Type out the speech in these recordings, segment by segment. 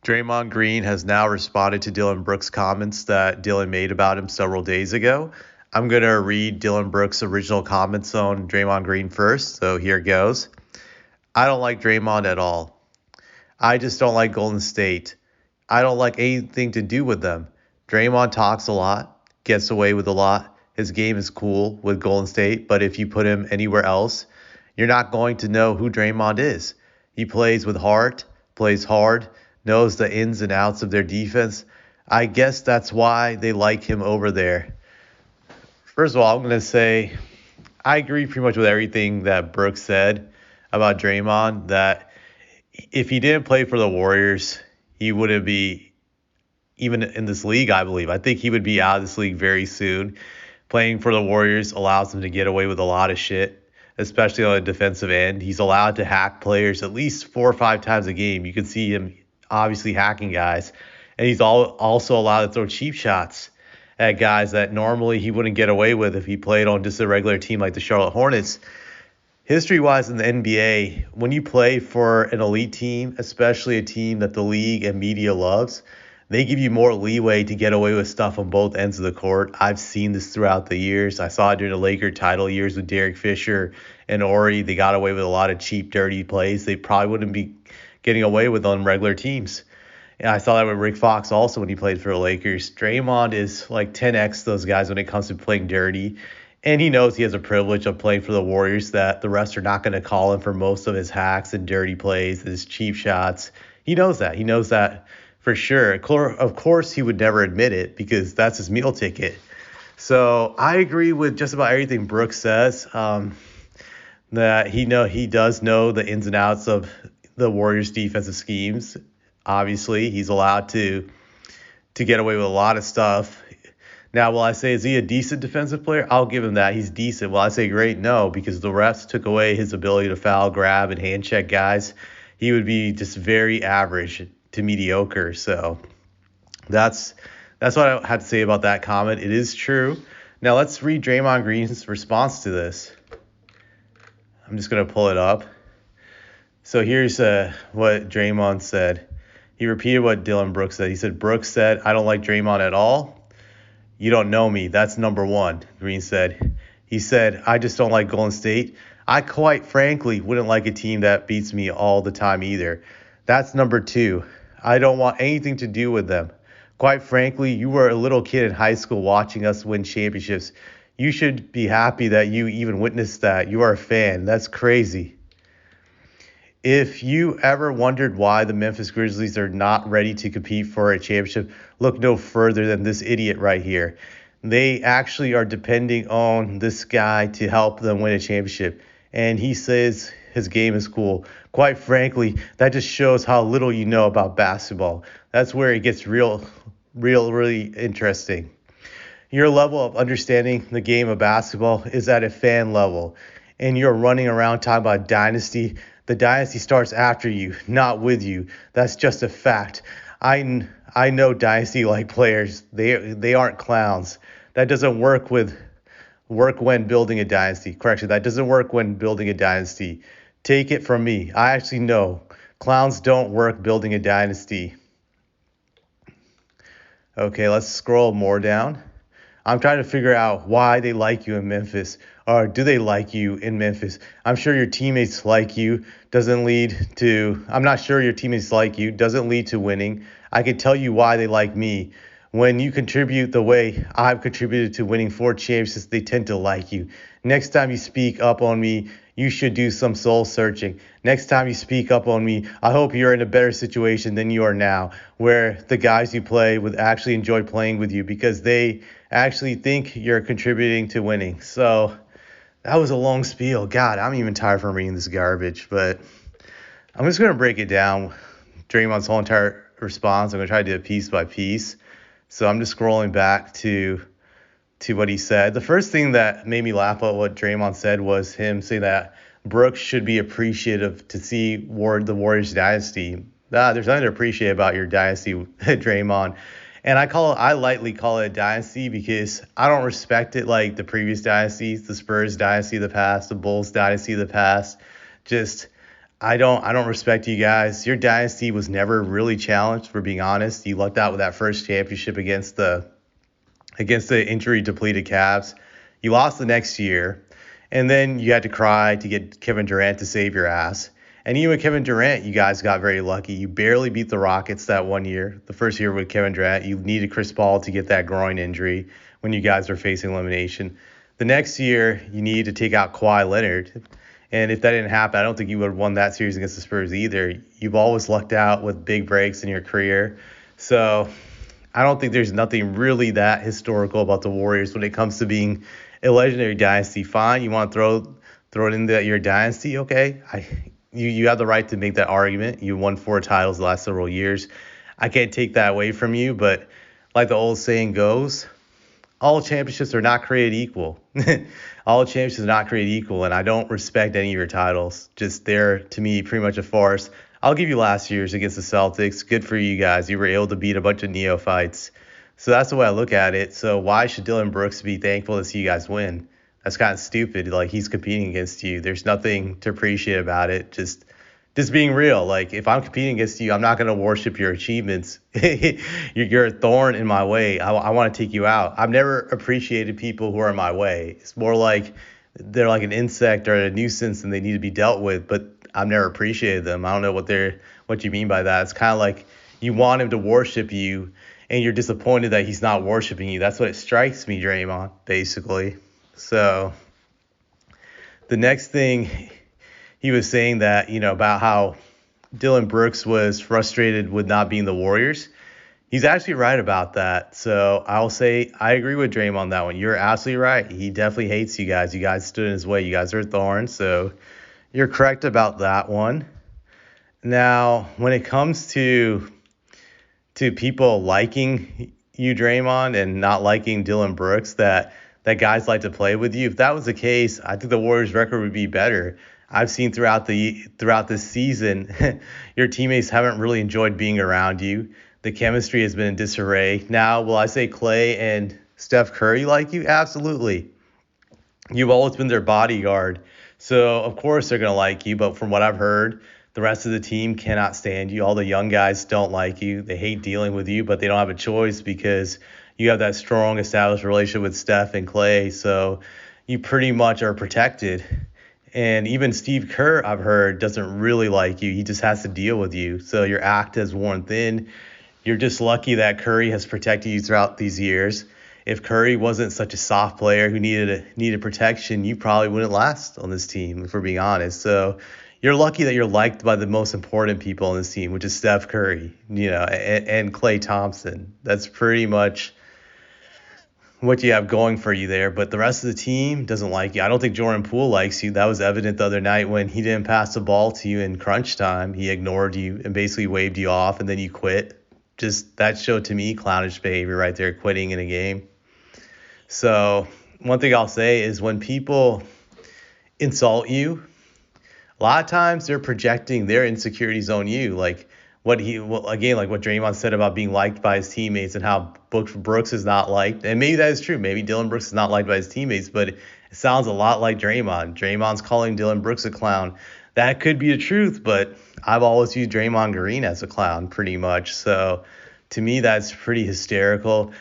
Draymond Green has now responded to Dillon Brooks' comments that Dillon made about him several days ago. I'm going to read Dillon Brooks' original comments on Draymond Green first, so here goes. I don't like Draymond at all. I just don't like Golden State. I don't like anything to do with them. Draymond talks a lot, gets away with a lot. His game is cool with Golden State, but if you put him anywhere else, you're not going to know who Draymond is. He plays with heart, plays hard, knows the ins and outs of their defense. I guess that's why they like him over there. First of all, I'm going to say I agree pretty much with everything that Brooks said about Draymond, that if he didn't play for the Warriors, he wouldn't be even in this league, I believe. I think he would be out of this league very soon. Playing for the Warriors allows him to get away with a lot of shit, especially on the defensive end. He's allowed to hack players at least 4 or 5 times a game. You can see him obviously hacking guys. And he's also allowed to throw cheap shots at guys that normally he wouldn't get away with if he played on just a regular team like the Charlotte Hornets. History-wise in the NBA, when you play for an elite team, especially a team that the league and media loves, they give you more leeway to get away with stuff on both ends of the court. I've seen this throughout the years. I saw it during the Laker title years with Derek Fisher and Ori. They got away with a lot of cheap, dirty plays they probably wouldn't be getting away with on regular teams. And I saw that with Rick Fox also when he played for the Lakers. Draymond is like 10x those guys when it comes to playing dirty. And he knows he has a privilege of playing for the Warriors that the rest are not going to call him for most of his hacks and dirty plays, his cheap shots. He knows that. He knows that for sure. Of course, he would never admit it because that's his meal ticket. So I agree with just about everything Brooks says. That he does know the ins and outs of the Warriors' defensive schemes. Obviously, he's allowed to get away with a lot of stuff. Now, will I say, is he a decent defensive player? I'll give him that. He's decent. Will I say great? No, because the refs took away his ability to foul, grab, and hand check guys. He would be just very average to mediocre. So that's what I had to say about that comment. It is true. Now, let's read Draymond Green's response to this. I'm just going to pull it up. So here's what Draymond said. He repeated what Dillon Brooks said. He said, Brooks said, I don't like Draymond at all. You don't know me. That's number one, Green said. He said, I just don't like Golden State. I quite frankly wouldn't like a team that beats me all the time either. That's number two. I don't want anything to do with them. Quite frankly, you were a little kid in high school watching us win championships. You should be happy that you even witnessed that. You are a fan. That's crazy. If you ever wondered why the Memphis Grizzlies are not ready to compete for a championship, look no further than this idiot right here. They actually are depending on this guy to help them win a championship. And he says his game is cool. Quite frankly, that just shows how little you know about basketball. That's where it gets really interesting. Your level of understanding the game of basketball is at a fan level. And you're running around talking about dynasty. The dynasty starts after you, not with you. That's just a fact. I know dynasty-like players. They aren't clowns. That doesn't work when building a dynasty. Correction, that doesn't work when building a dynasty. Take it from me. I actually know. Clowns don't work building a dynasty. Okay, let's scroll more down. I'm trying to figure out why they like you in Memphis, or do they like you in Memphis? I'm sure your teammates like you. I'm not sure your teammates like you. Doesn't lead to winning. I can tell you why they like me. When you contribute the way I've contributed to winning 4 championships, they tend to like you. Next time you speak up on me, you should do some soul searching. Next time you speak up on me, I hope you're in a better situation than you are now, where the guys you play would actually enjoy playing with you because they actually think you're contributing to winning. So that was a long spiel. God, I'm even tired from reading this garbage, but I'm just going to break it down. Draymond's whole entire response. I'm going to try to do it piece by piece. So I'm just scrolling back to what he said. The first thing that made me laugh at what Draymond said was him saying that Brooks should be appreciative to see the Warriors dynasty. There's nothing to appreciate about your dynasty, Draymond. And I lightly call it a dynasty because I don't respect it like the previous dynasties, the Spurs dynasty of the past, the Bulls dynasty of the past. I don't respect you guys. Your dynasty was never really challenged, for being honest. You lucked out with that first championship against the injury depleted Cavs. You lost the next year, and then you had to cry to get Kevin Durant to save your ass. And even with Kevin Durant, you guys got very lucky. You barely beat the Rockets that one year. The first year with Kevin Durant, you needed Chris Paul to get that groin injury when you guys were facing elimination. The next year, you needed to take out Kawhi Leonard. And if that didn't happen, I don't think you would have won that series against the Spurs either. You've always lucked out with big breaks in your career. So I don't think there's nothing really that historical about the Warriors when it comes to being a legendary dynasty. Fine, you want to throw it into that your dynasty, okay? You have the right to make that argument. You won 4 titles the last several years. I can't take that away from you, but like the old saying goes, all championships are not created equal. All championships are not created equal, and I don't respect any of your titles. Just they're, to me, pretty much a farce. I'll give you last year's against the Celtics. Good for you guys. You were able to beat a bunch of neophytes. So that's the way I look at it. So why should Dillon Brooks be thankful to see you guys win? That's kind of stupid. Like, he's competing against you. There's nothing to appreciate about it. Just being real. Like, if I'm competing against you, I'm not going to worship your achievements. You're a thorn in my way. I want to take you out. I've never appreciated people who are in my way. It's more like they're like an insect or a nuisance and they need to be dealt with, but I've never appreciated them. I don't know what you mean by that. It's kind of like you want him to worship you and you're disappointed that he's not worshiping you. That's what it strikes me, Draymond, basically. So the next thing, he was saying that, about how Dillon Brooks was frustrated with not being the Warriors. He's actually right about that. So I'll say I agree with Draymond on that one. You're absolutely right. He definitely hates you guys. You guys stood in his way. You guys are thorns. So you're correct about that one. Now, when it comes to people liking you, Draymond, and not liking Dillon Brooks, that guys like to play with you, if that was the case, I think the Warriors' record would be better. I've seen throughout this season, your teammates haven't really enjoyed being around you. The chemistry has been in disarray. Now, will I say Clay and Steph Curry like you? Absolutely. You've always been their bodyguard. So, of course, they're going to like you. But from what I've heard, the rest of the team cannot stand you. All the young guys don't like you. They hate dealing with you, but they don't have a choice because you have that strong established relationship with Steph and Clay. So you pretty much are protected. And even Steve Kerr, I've heard, doesn't really like you. He just has to deal with you. So your act has worn thin. You're just lucky that Curry has protected you throughout these years. If Curry wasn't such a soft player who needed protection, you probably wouldn't last on this team, if we're being honest. So you're lucky that you're liked by the most important people on this team, which is Steph Curry, and Klay Thompson. That's pretty much what you have going for you there. But the rest of the team doesn't like you. I don't think Jordan Poole likes you. That was evident the other night when he didn't pass the ball to you in crunch time. He ignored you and basically waved you off, and then you quit. Just that showed to me clownish behavior right there, quitting in a game. So one thing I'll say is when people insult you, a lot of times they're projecting their insecurities on you. Like like what Draymond said about being liked by his teammates and how Brooks is not liked. And maybe that is true. Maybe Dillon Brooks is not liked by his teammates, but it sounds a lot like Draymond. Draymond's calling Dillon Brooks a clown. That could be the truth, but I've always used Draymond Green as a clown pretty much. So to me, that's pretty hysterical.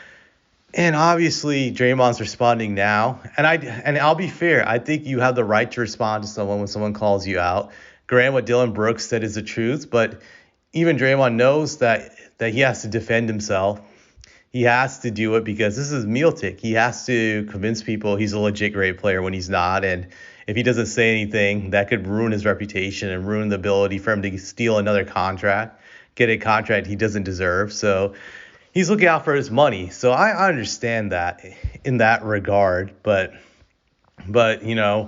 And obviously, Draymond's responding now. And I'll be fair. I think you have the right to respond to someone when someone calls you out. Grant, what Dillon Brooks said is the truth, but even Draymond knows that he has to defend himself. He has to do it because this is meal tick. He has to convince people he's a legit great player when he's not. And if he doesn't say anything, that could ruin his reputation and ruin the ability for him to steal another contract, get a contract he doesn't deserve. So he's looking out for his money. So I understand that in that regard. But when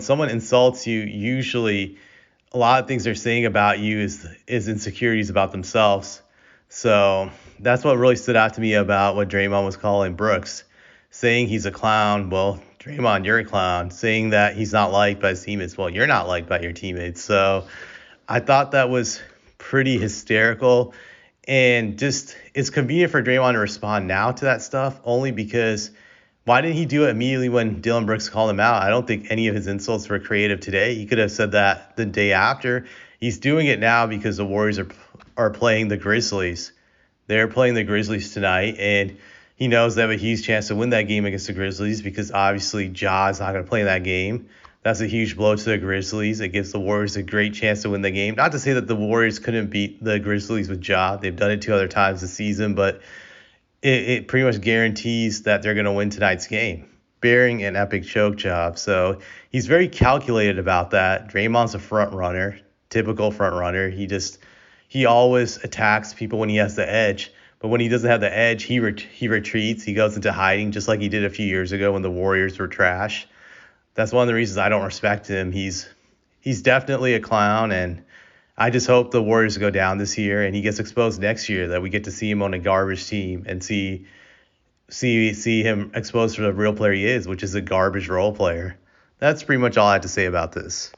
someone insults you, usually a lot of things they're saying about you is insecurities about themselves. So that's what really stood out to me about what Draymond was calling Brooks. Saying he's a clown, well, Draymond, you're a clown. Saying that he's not liked by his teammates, well, you're not liked by your teammates. So I thought that was pretty hysterical. And just it's convenient for Draymond to respond now to that stuff only because Why didn't he do it immediately when Dillon Brooks called him out? I don't think any of his insults were creative today. He could have said that the day after. He's doing it now because the Warriors are playing the Grizzlies. They're playing the Grizzlies tonight, and he knows they have a huge chance to win that game against the Grizzlies because obviously Ja is not going to play in that game. That's a huge blow to the Grizzlies. It gives the Warriors a great chance to win the game. Not to say that the Warriors couldn't beat the Grizzlies with Ja. They've done it 2 other times this season, but it pretty much guarantees that they're going to win tonight's game, bearing an epic choke job. So he's very calculated about that. Draymond's a front runner, typical front runner. He always attacks people when he has the edge. But when he doesn't have the edge, he retreats. He goes into hiding, just like he did a few years ago when the Warriors were trash. That's one of the reasons I don't respect him. He's definitely a clown, and I just hope the Warriors go down this year and he gets exposed next year, that we get to see him on a garbage team and see him exposed for the real player he is, which is a garbage role player. That's pretty much all I have to say about this.